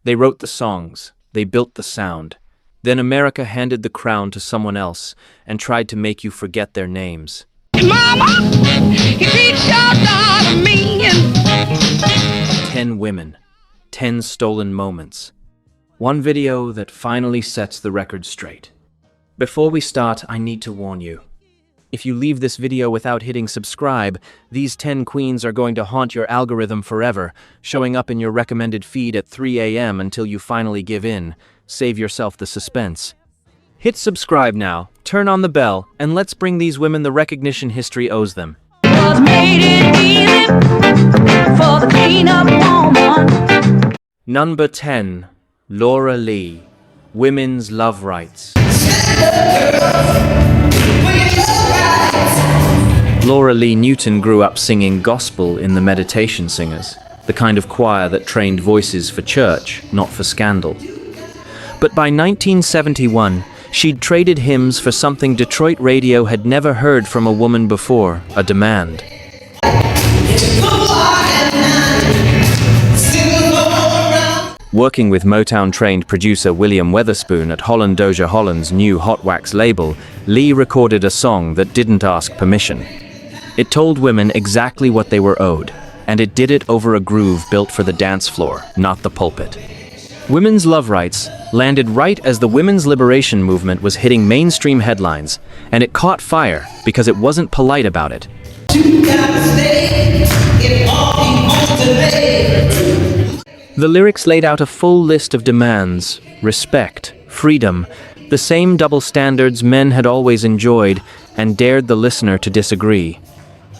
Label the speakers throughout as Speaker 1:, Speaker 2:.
Speaker 1: They wrote the songs, they built the sound. Then America handed the crown to someone else and tried to make you forget their names.
Speaker 2: Mama, you beat your daughter me.
Speaker 1: 10 women, 10 stolen moments. One video that finally sets the record straight. Before we start, I need to warn you. If you leave this video without hitting subscribe, these 10 queens are going to haunt your algorithm forever, showing up in your recommended feed at 3 a.m. until you finally give in. Save yourself the suspense. Hit subscribe now, turn on the bell, and let's bring these women the recognition history owes them. Number 10. Laura Lee. Women's Love Rights. Laura Lee Newton grew up singing gospel in the Meditation Singers, the kind of choir that trained voices for church, not for scandal. But by 1971, she'd traded hymns for something Detroit radio had never heard from a woman before, a demand. Working with Motown-trained producer William Weatherspoon at Holland Dozier Holland's new Hot Wax label, Lee recorded a song that didn't ask permission. It told women exactly what they were owed, and it did it over a groove built for the dance floor, not the pulpit. Women's Love Rights landed right as the women's liberation movement was hitting mainstream headlines, and it caught fire because it wasn't polite about it. The lyrics laid out a full list of demands: respect, freedom, the same double standards men had always enjoyed, and dared the listener to disagree.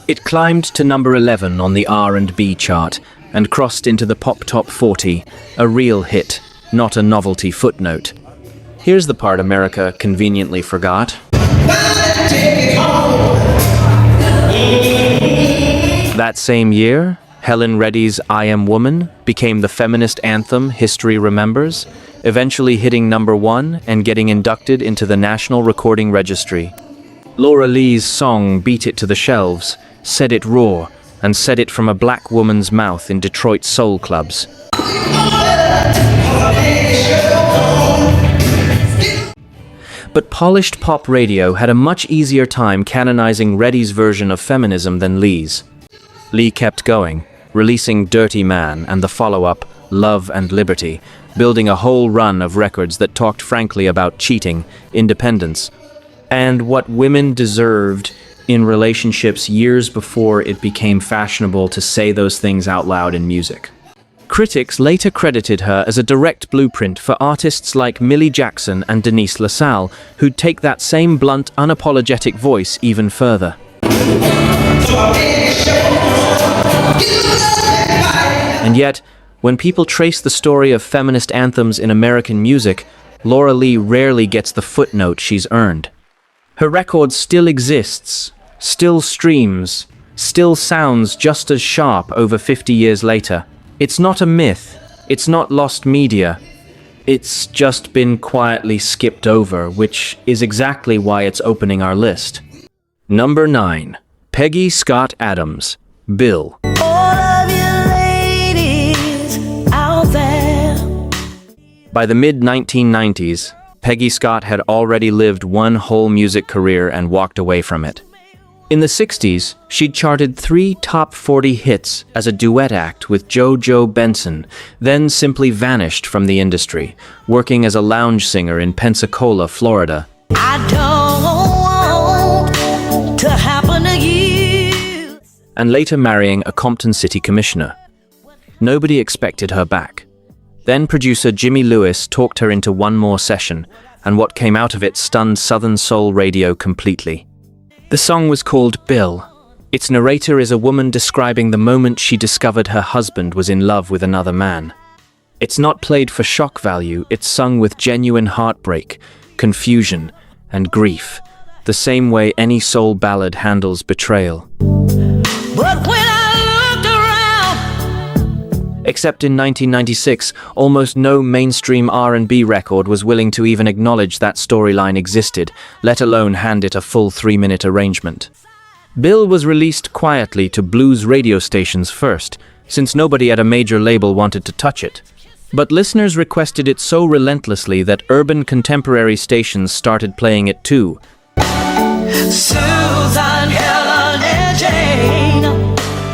Speaker 1: It climbed to number 11 on the R&B chart and crossed into the Pop Top 40, a real hit, not a novelty footnote. Here's the part America conveniently forgot. That same year, Helen Reddy's I Am Woman became the feminist anthem history remembers, eventually hitting number 1 and getting inducted into the National Recording Registry. Laura Lee's song beat it to the shelves, said it raw, and said it from a black woman's mouth in Detroit soul clubs. But polished pop radio had a much easier time canonizing Reddy's version of feminism than Lee's. Lee kept going, releasing Dirty Man and the follow-up, Love and Liberty, building a whole run of records that talked frankly about cheating, independence, and what women deserved in relationships years before it became fashionable to say those things out loud in music. Critics later credited her as a direct blueprint for artists like Millie Jackson and Denise LaSalle, who'd take that same blunt, unapologetic voice even further. And yet, when people trace the story of feminist anthems in American music, Laura Lee rarely gets the footnote she's earned. Her record still exists, still streams, still sounds just as sharp over 50 years later. It's not a myth, it's not lost media, it's just been quietly skipped over, which is exactly why it's opening our list. Number 9. Peggy Scott Adams, Bill. By the mid-1990s, Peggy Scott had already lived one whole music career and walked away from it. In the 60s, she'd charted 3 top 40 hits as a duet act with JoJo Benson, then simply vanished from the industry, working as a lounge singer in Pensacola, Florida.
Speaker 3: I don't want to happen to you.
Speaker 1: And later marrying a Compton city commissioner. Nobody expected her back. Then producer Jimmy Lewis talked her into one more session, and what came out of it stunned Southern soul radio completely. The song was called Bill. Its narrator is a woman describing the moment she discovered her husband was in love with another man. It's not played for shock value, it's sung with genuine heartbreak, confusion, and grief, the same way any soul ballad handles betrayal.
Speaker 3: But when I looked around,
Speaker 1: Except in 1996, almost no mainstream R&B record was willing to even acknowledge that storyline existed, let alone hand it a full 3-minute arrangement. Bill was released quietly to blues radio stations first, since nobody at a major label wanted to touch it. But listeners requested it so relentlessly that urban contemporary stations started playing it too.
Speaker 3: Susan, Helen, and Jane.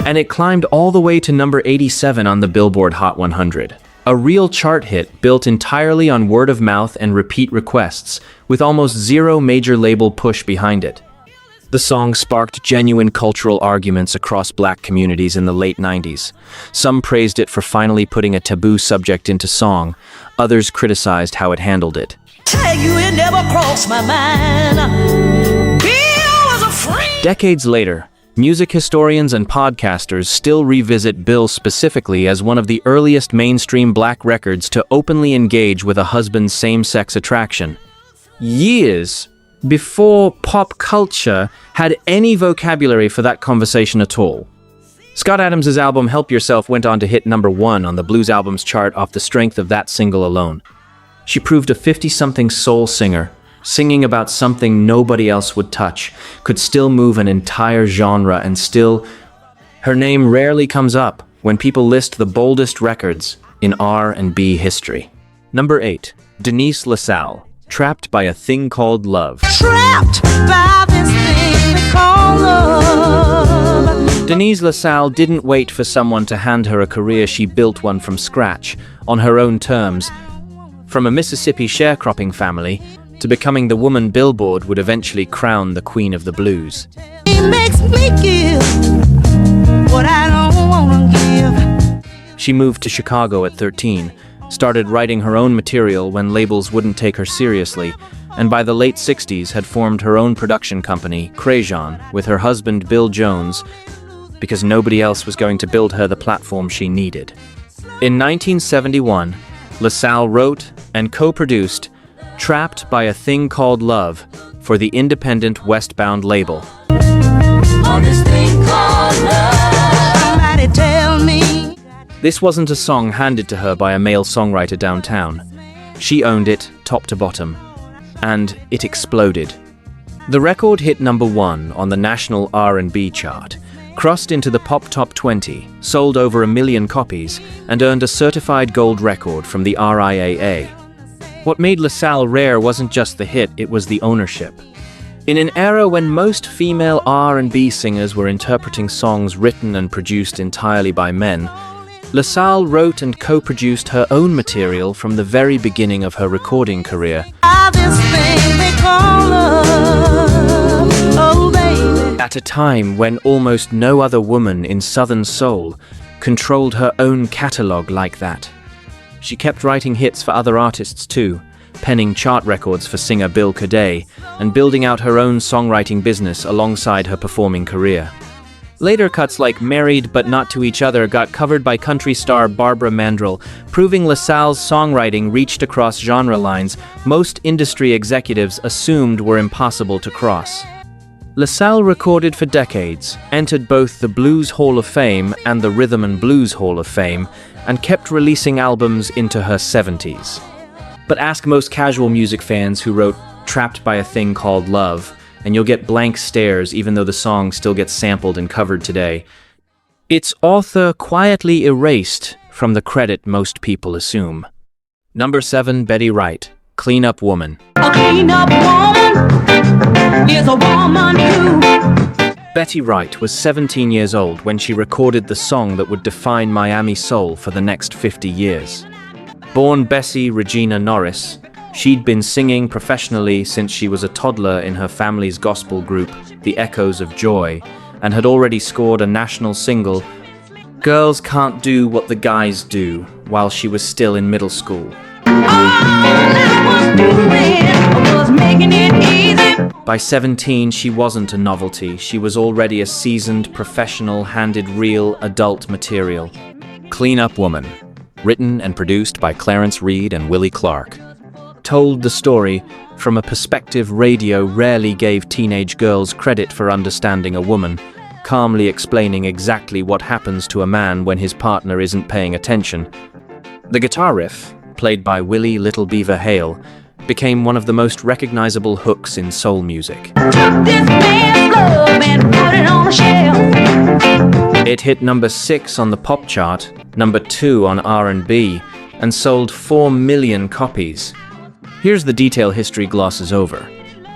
Speaker 1: And it climbed all the way to number 87 on the Billboard Hot 100. A real chart hit built entirely on word of mouth and repeat requests, with almost zero major label push behind it. The song sparked genuine cultural arguments across black communities in the late 90s. Some praised it for finally putting a taboo subject into song. Others criticized how it handled it.
Speaker 3: Tell you it never crossed my mind. Bill was a friend.
Speaker 1: Decades later, music historians and podcasters still revisit Bill specifically as one of the earliest mainstream black records to openly engage with a husband's same-sex attraction. Years before pop culture had any vocabulary for that conversation at all. Scott Adams' album Help Yourself went on to hit number 1 on the Blues Albums chart off the strength of that single alone. She proved a 50-something soul singer, singing about something nobody else would touch, could still move an entire genre, and still, her name rarely comes up when people list the boldest records in R&B history. Number 8. Denise LaSalle, Trapped by a Thing Called Love.
Speaker 3: Trapped by this thing they call love.
Speaker 1: Denise LaSalle didn't wait for someone to hand her a career. She built one from scratch, on her own terms. From a Mississippi sharecropping family to becoming the woman Billboard would eventually crown the Queen of the Blues.
Speaker 3: It makes me give what I don't want to give.
Speaker 1: She moved to Chicago at 13, started writing her own material when labels wouldn't take her seriously, and by the late 60s had formed her own production company, Crajon, with her husband Bill Jones, because nobody else was going to build her the platform she needed. In 1971, LaSalle wrote and co-produced Trapped by a Thing Called Love for the independent Westbound label.
Speaker 3: On this thing called love. Somebody tell me.
Speaker 1: This wasn't a song handed to her by a male songwriter downtown. She owned it top to bottom, and it exploded. The record hit number 1 on the national R&B chart, crossed into the Pop Top 20, sold over 1 million copies, and earned a certified gold record from the RIAA. What made LaSalle rare wasn't just the hit, it was the ownership. In an era when most female R&B singers were interpreting songs written and produced entirely by men, LaSalle wrote and co-produced her own material from the very beginning of her recording career.
Speaker 3: This thing they call love. Oh, baby.
Speaker 1: At a time when almost no other woman in Southern soul controlled her own catalog like that. She kept writing hits for other artists too, penning chart records for singer Bill Cadet, and building out her own songwriting business alongside her performing career. Later cuts like Married But Not to Each Other got covered by country star Barbara Mandrell, proving LaSalle's songwriting reached across genre lines most industry executives assumed were impossible to cross. LaSalle recorded for decades, entered both the Blues Hall of Fame and the Rhythm and Blues Hall of Fame, and kept releasing albums into her 70s. But ask most casual music fans who wrote Trapped by a Thing Called Love, and you'll get blank stares even though the song still gets sampled and covered today. Its author quietly erased from the credit most people assume. Number 7, Betty Wright, Clean Up Woman.
Speaker 3: A clean up woman is a woman who.
Speaker 1: Betty Wright was 17 years old when she recorded the song that would define Miami soul for the next 50 years. Born Bessie Regina Norris, she'd been singing professionally since she was a toddler in her family's gospel group, The Echoes of Joy, and had already scored a national single, Girls Can't Do What the Guys Do, while she was still in middle school. By 17, she wasn't a novelty. She was already a seasoned professional, handed real adult material. Clean Up Woman, written and produced by Clarence Reed and Willie Clark, told the story from a perspective radio rarely gave teenage girls credit for understanding a woman, calmly explaining exactly what happens to a man when his partner isn't paying attention. The guitar riff, played by Willie Little Beaver Hale, became one of the most recognizable hooks in soul music. It hit number 6 on the pop chart, number 2 on R&B, and sold 4 million copies. Here's the detail history glosses over.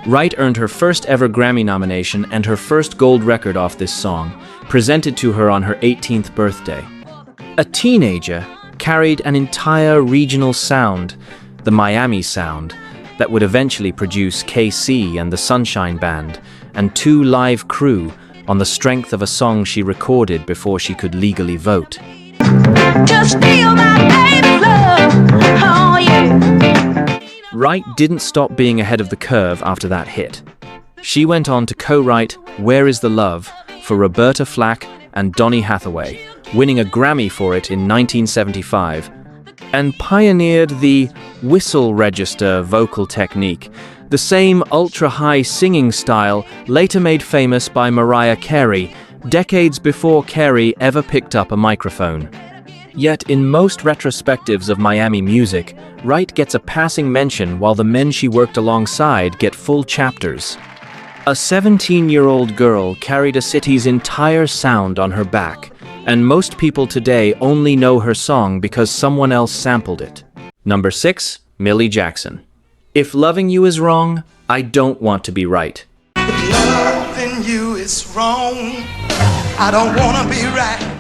Speaker 1: Wright earned her first ever Grammy nomination and her first gold record off this song, presented to her on her 18th birthday. A teenager carried an entire regional sound, the Miami sound, that would eventually produce KC and the Sunshine Band, and 2 live crew on the strength of a song she recorded before she could legally vote.
Speaker 3: Just feel my baby's love. Oh, yeah.
Speaker 1: Wright didn't stop being ahead of the curve after that hit. She went on to co-write Where Is the Love for Roberta Flack and Donny Hathaway, winning a Grammy for it in 1975, and pioneered the whistle register vocal technique, the same ultra-high singing style later made famous by Mariah Carey, decades before Carey ever picked up a microphone. Yet in most retrospectives of Miami music, Wright gets a passing mention while the men she worked alongside get full chapters. A 17-year-old girl carried a city's entire sound on her back, and most people today only know her song because someone else sampled it. Number 6, Millie Jackson. If loving you is wrong, I don't want to be right.
Speaker 4: If loving you is wrong, I don't want to be right.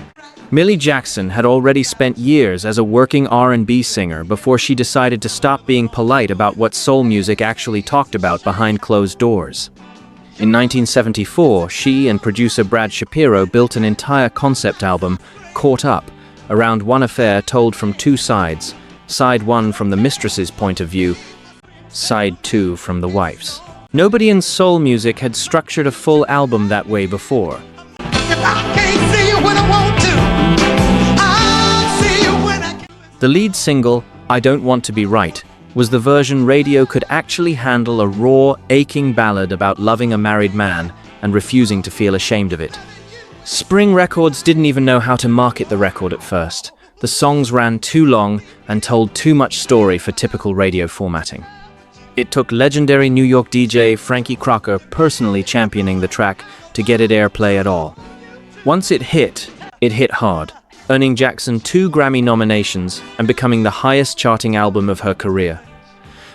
Speaker 1: Millie Jackson had already spent years as a working R&B singer before she decided to stop being polite about what soul music actually talked about behind closed doors. In 1974, she and producer Brad Shapiro built an entire concept album, Caught Up, around one affair told from 2 sides, side 1 from the mistress's point of view, side 2 from the wife's. Nobody in soul music had structured a full album that way before.
Speaker 4: If I can't see you when I want to, I'll see you when I can.
Speaker 1: The lead single, I Don't Want to Be Right, was the version radio could actually handle a raw, aching ballad about loving a married man and refusing to feel ashamed of it. Spring Records didn't even know how to market the record at first. The songs ran too long and told too much story for typical radio formatting. It took legendary New York DJ Frankie Crocker personally championing the track to get it airplay at all. Once it hit hard, earning Jackson 2 Grammy nominations and becoming the highest charting album of her career.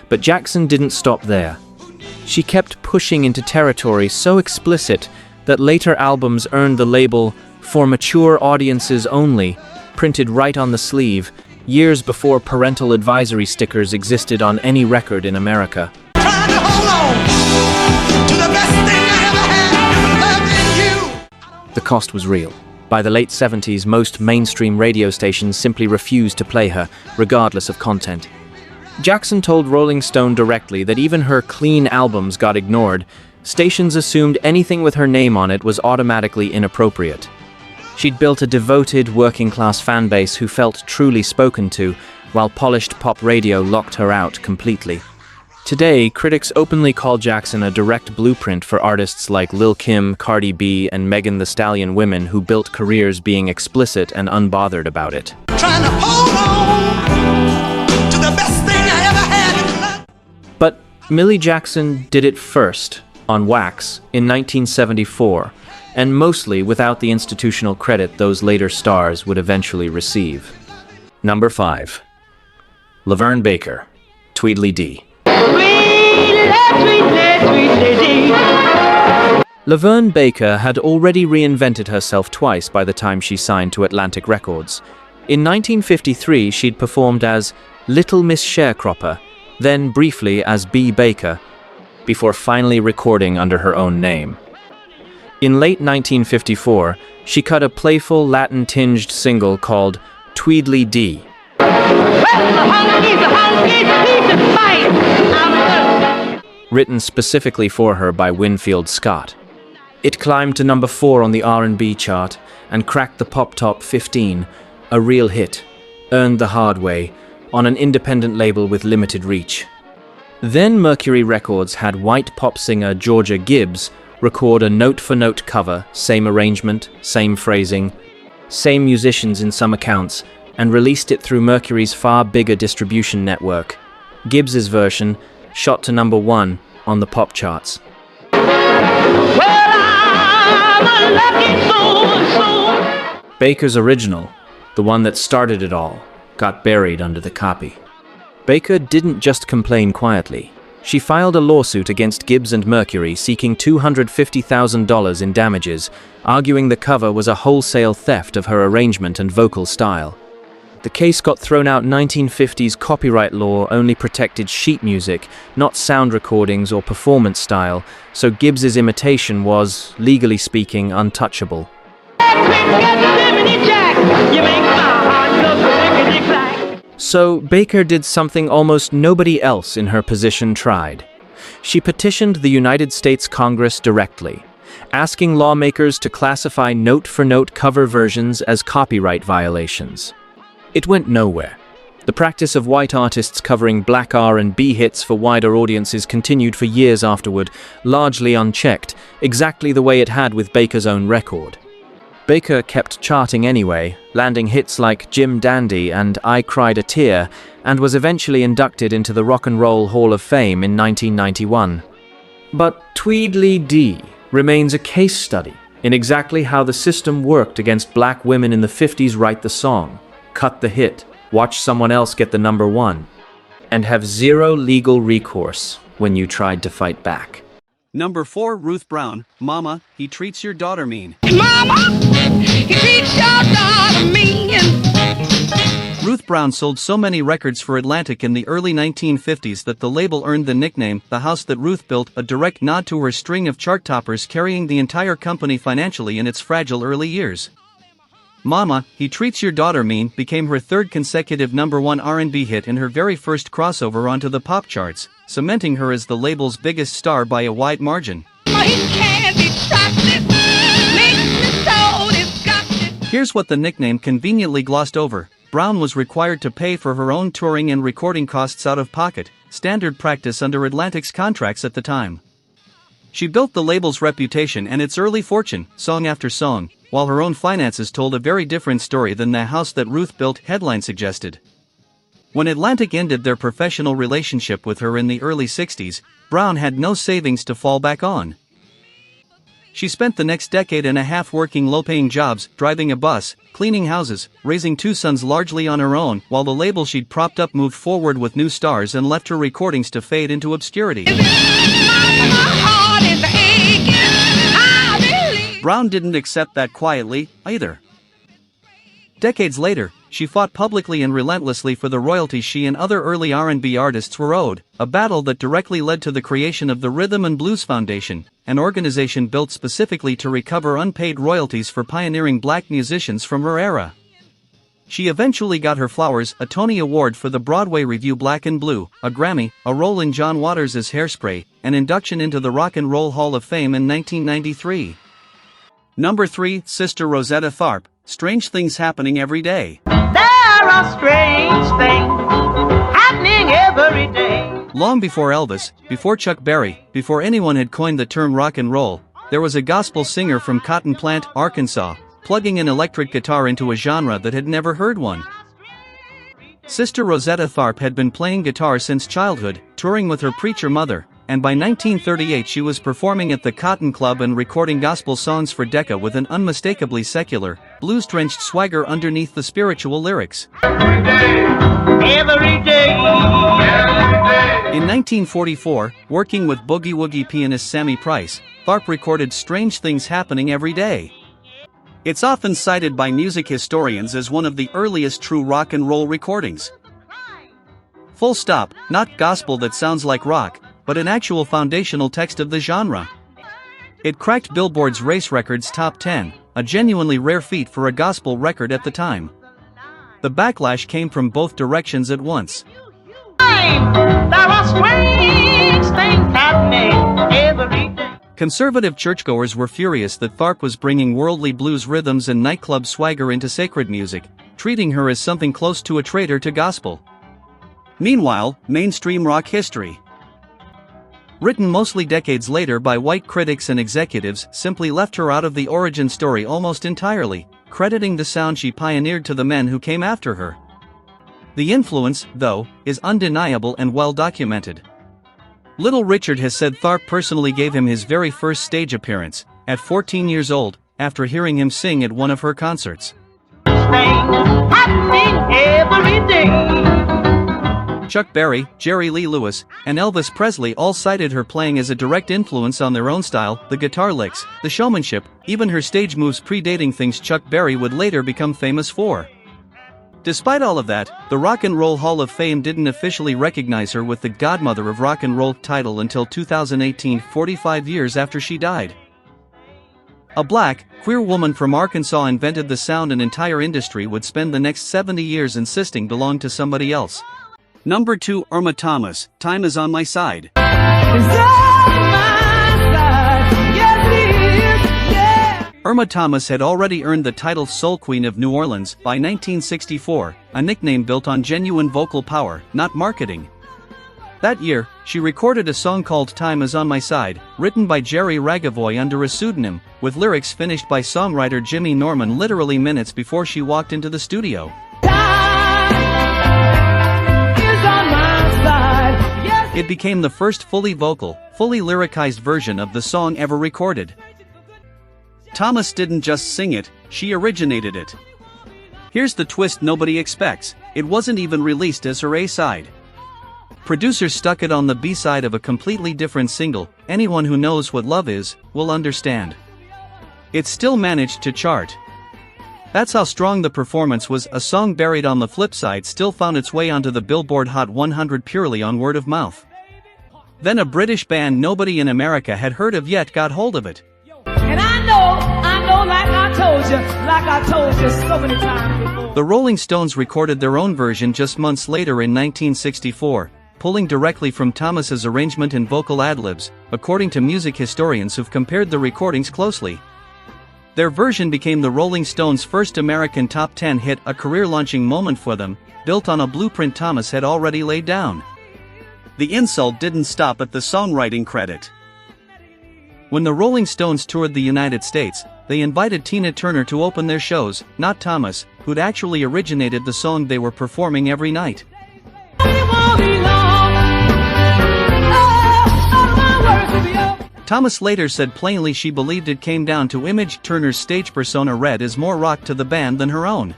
Speaker 1: But Jackson didn't stop there. She kept pushing into territory so explicit that later albums earned the label "For Mature Audiences Only," printed right on the sleeve, years before parental advisory stickers existed on any record in America.
Speaker 4: Trying to hold on to the best thing I ever had, loving you.
Speaker 1: The cost was real. By the late 70s, most mainstream radio stations simply refused to play her, regardless of content. Jackson told Rolling Stone directly that even her clean albums got ignored. Stations assumed anything with her name on it was automatically inappropriate. She'd built a devoted, working-class fan base who felt truly spoken to, while polished pop radio locked her out completely. Today, critics openly call Jackson a direct blueprint for artists like Lil' Kim, Cardi B, and Megan Thee Stallion, women who built careers being explicit and unbothered about it.
Speaker 4: Trying to hold on to the best thing I ever had.
Speaker 1: But Millie Jackson did it first, on Wax, in 1974, and mostly without the institutional credit those later stars would eventually receive. Number 5. LaVern Baker, Tweedlee D. LaVern Baker had already reinvented herself twice by the time she signed to Atlantic Records. In 1953, she'd performed as Little Miss Sharecropper, then briefly as B. Baker, before finally recording under her own name. In late 1954, she cut a playful Latin-tinged single called Tweedlee D. Written specifically for her by Winfield Scott. It climbed to number 4 on the R&B chart and cracked the Pop Top 15, a real hit, earned the hard way, on an independent label with limited reach. Then Mercury Records had white pop singer Georgia Gibbs record a note-for-note cover, same arrangement, same phrasing, same musicians in some accounts, and released it through Mercury's far bigger distribution network. Gibbs's version shot to number 1 on the pop charts. Baker's original, the one that started it all, got buried under the copy. Baker didn't just complain quietly. She filed a lawsuit against Gibbs and Mercury seeking $250,000 in damages, arguing the cover was a wholesale theft of her arrangement and vocal style. The case got thrown out. 1950s copyright law only protected sheet music, not sound recordings or performance style, so Gibbs's imitation was, legally speaking, untouchable. So Baker did something almost nobody else in her position tried. She petitioned the United States Congress directly, asking lawmakers to classify note-for-note cover versions as copyright violations. It went nowhere. The practice of white artists covering black R&B hits for wider audiences continued for years afterward, largely unchecked, exactly the way it had with Baker's own record. Baker kept charting anyway, landing hits like Jim Dandy and I Cried a Tear, and was eventually inducted into the Rock and Roll Hall of Fame in 1991. But Tweedlee D remains a case study in exactly how the system worked against black women in the 50s. Write the song, cut the hit, watch someone else get the number one, and have zero legal recourse when you tried to fight back.
Speaker 5: Number 4, Ruth Brown, Mama, He Treats Your Daughter Mean.
Speaker 2: Mama, he treats your daughter mean.
Speaker 5: Ruth Brown sold so many records for Atlantic in the early 1950s that the label earned the nickname, The House That Ruth Built, a direct nod to her string of chart toppers carrying the entire company financially in its fragile early years. Mama, He Treats Your Daughter Mean became her third consecutive number one R&B hit and her very first crossover onto the pop charts, cementing her as the label's biggest star by a wide margin. Here's what the nickname conveniently glossed over. Brown was required to pay for her own touring and recording costs out of pocket, standard practice under Atlantic's contracts at the time. She built the label's reputation and its early fortune, song after song, while her own finances told a very different story than The House That Ruth Built headline suggested. When Atlantic ended their professional relationship with her in the early 60s, Brown had no savings to fall back on. She spent the next decade and a half working low-paying jobs, driving a bus, cleaning houses, raising two sons largely on her own, while the label she'd propped up moved forward with new stars and left her recordings to fade into obscurity. Brown didn't accept that quietly, either. Decades later, she fought publicly and relentlessly for the royalties she and other early R&B artists were owed, a battle that directly led to the creation of the Rhythm and Blues Foundation, an organization built specifically to recover unpaid royalties for pioneering black musicians from her era. She eventually got her flowers, a Tony Award for the Broadway revue Black and Blue, a Grammy, a role in John Waters' Hairspray, an induction into the Rock and Roll Hall of Fame in 1993. Number 3, Sister Rosetta Tharpe, Strange Things Happening Every Day.
Speaker 3: There are strange things happening every day.
Speaker 5: Long before Elvis, before Chuck Berry, before anyone had coined the term rock and roll, there was a gospel singer from Cotton Plant, Arkansas, plugging an electric guitar into a genre that had never heard one. Sister Rosetta Tharpe had been playing guitar since childhood, touring with her preacher mother, and by 1938 she was performing at the Cotton Club and recording gospel songs for Decca with an unmistakably secular, blues-drenched swagger underneath the spiritual lyrics.
Speaker 3: Every day.
Speaker 5: In 1944, working with boogie-woogie pianist Sammy Price, Tharpe recorded Strange Things Happening Every Day. It's often cited by music historians as one of the earliest true rock and roll recordings. Full stop, not gospel that sounds like rock, but an actual foundational text of the genre. It cracked Billboard's Race Records Top 10, a genuinely rare feat for a gospel record at the time. The backlash came from both directions at once.
Speaker 3: There are strange things happening every day.
Speaker 5: Conservative churchgoers were furious that Tharpe was bringing worldly blues rhythms and nightclub swagger into sacred music, treating her as something close to a traitor to gospel. Meanwhile, mainstream rock history, written mostly decades later by white critics and executives, simply left her out of the origin story almost entirely, crediting the sound she pioneered to the men who came after her. The influence, though, is undeniable and well documented. Little Richard has said Tharpe personally gave him his very first stage appearance, at 14 years old, after hearing him sing at one of her concerts.
Speaker 3: thing happening every day.
Speaker 5: Chuck Berry, Jerry Lee Lewis, and Elvis Presley all cited her playing as a direct influence on their own style, the guitar licks, the showmanship, even her stage moves predating things Chuck Berry would later become famous for. Despite all of that, the Rock and Roll Hall of Fame didn't officially recognize her with the Godmother of Rock and Roll title until 2018, 45 years after she died. A black, queer woman from Arkansas invented the sound an entire industry would spend the next 70 years insisting belonged to somebody else. Number 2, Irma Thomas, Time Is On My Side. Irma Thomas had already earned the title Soul Queen of New Orleans by 1964, a nickname built on genuine vocal power, not marketing. That year, she recorded a song called Time Is On My Side, written by Jerry Ragavoy under a pseudonym, with lyrics finished by songwriter Jimmy Norman literally minutes before she walked into the studio. It became the first fully vocal, fully lyricized version of the song ever recorded. Thomas didn't just sing it, she originated it. Here's the twist nobody expects, it wasn't even released as her A-side. Producers stuck it on the B-side of a completely different single, Anyone Who Knows What Love Is, will understand. It still managed to chart. That's how strong the performance was. A song buried on the flip side still found its way onto the Billboard Hot 100 purely on word of mouth. Then a British band nobody in America had heard of yet got hold of it.
Speaker 2: And I know, like I told you so many times before.
Speaker 5: The Rolling Stones recorded their own version just months later in 1964, pulling directly from Thomas's arrangement and vocal ad-libs, according to music historians who've compared the recordings closely. Their version became the Rolling Stones' first American top 10 hit, a career-launching moment for them, built on a blueprint Thomas had already laid down. The insult didn't stop at the songwriting credit. When the Rolling Stones toured the United States, they invited Tina Turner to open their shows, not Thomas, who'd actually originated the song they were performing every night. Thomas later said plainly she believed it came down to image. Turner's stage persona read as more rock to the band than her own.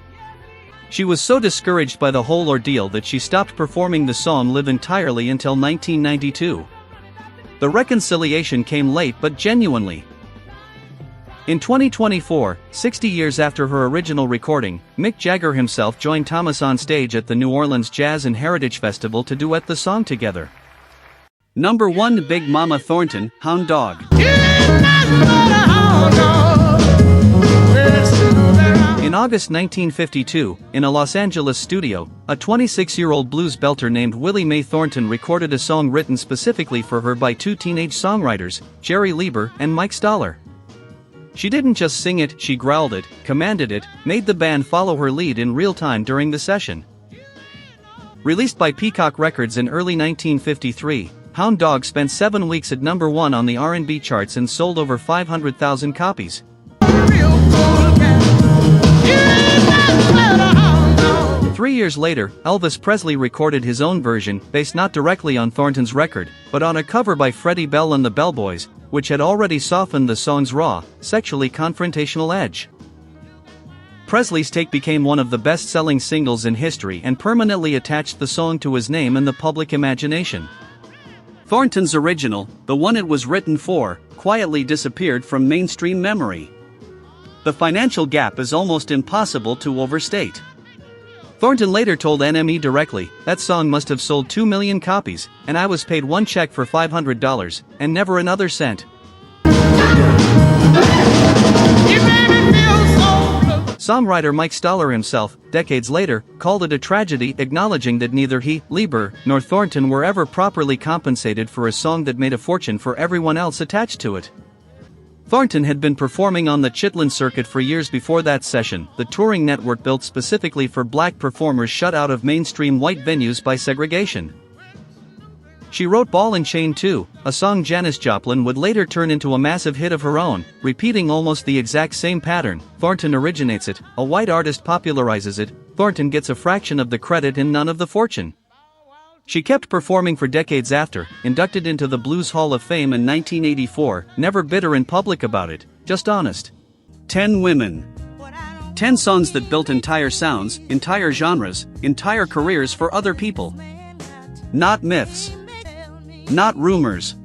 Speaker 5: She was so discouraged by the whole ordeal that she stopped performing the song live entirely until 1992. The reconciliation came late but genuinely. In 2024, 60 years after her original recording, Mick Jagger himself joined Thomas on stage at the New Orleans Jazz and Heritage Festival to duet the song together. Number 1, Big Mama Thornton, Hound Dog. In August 1952, in a Los Angeles studio, a 26-year-old blues belter named Willie Mae Thornton recorded a song written specifically for her by two teenage songwriters, Jerry Lieber and Mike Stoller. She didn't just sing it, she growled it, commanded it, made the band follow her lead in real time during the session. Released by Peacock Records in early 1953, Hound Dog spent 7 weeks at number 1 on the R&B charts and sold over 500,000 copies. 3 years later, Elvis Presley recorded his own version, based not directly on Thornton's record, but on a cover by Freddie Bell and the Bellboys, which had already softened the song's raw, sexually confrontational edge. Presley's take became one of the best-selling singles in history and permanently attached the song to his name in the public imagination. Thornton's original, the one it was written for, quietly disappeared from mainstream memory. The financial gap is almost impossible to overstate. Thornton later told NME directly, "That song must have sold 2 million copies, and I was paid one check for $500, and never another cent." Songwriter Mike Stoller himself, decades later, called it a tragedy, acknowledging that neither he, Lieber, nor Thornton were ever properly compensated for a song that made a fortune for everyone else attached to it. Thornton had been performing on the Chitlin circuit for years before that session, the touring network built specifically for black performers shut out of mainstream white venues by segregation. She wrote Ball and Chain too, a song Janis Joplin would later turn into a massive hit of her own, repeating almost the exact same pattern. Thornton originates it, a white artist popularizes it, Thornton gets a fraction of the credit and none of the fortune. She kept performing for decades after, inducted into the Blues Hall of Fame in 1984, never bitter in public about it, just honest. 10 Women. 10 songs that built entire sounds, entire genres, entire careers for other people. Not myths. Not rumors.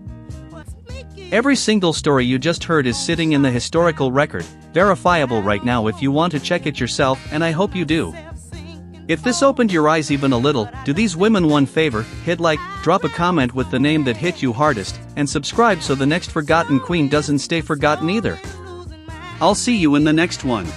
Speaker 5: Every single story you just heard is sitting in the historical record, verifiable right now if you want to check it yourself, and I hope you do. If this opened your eyes even a little, do these women one favor, hit like, drop a comment with the name that hit you hardest, and subscribe so the next forgotten queen doesn't stay forgotten either. I'll see you in the next one.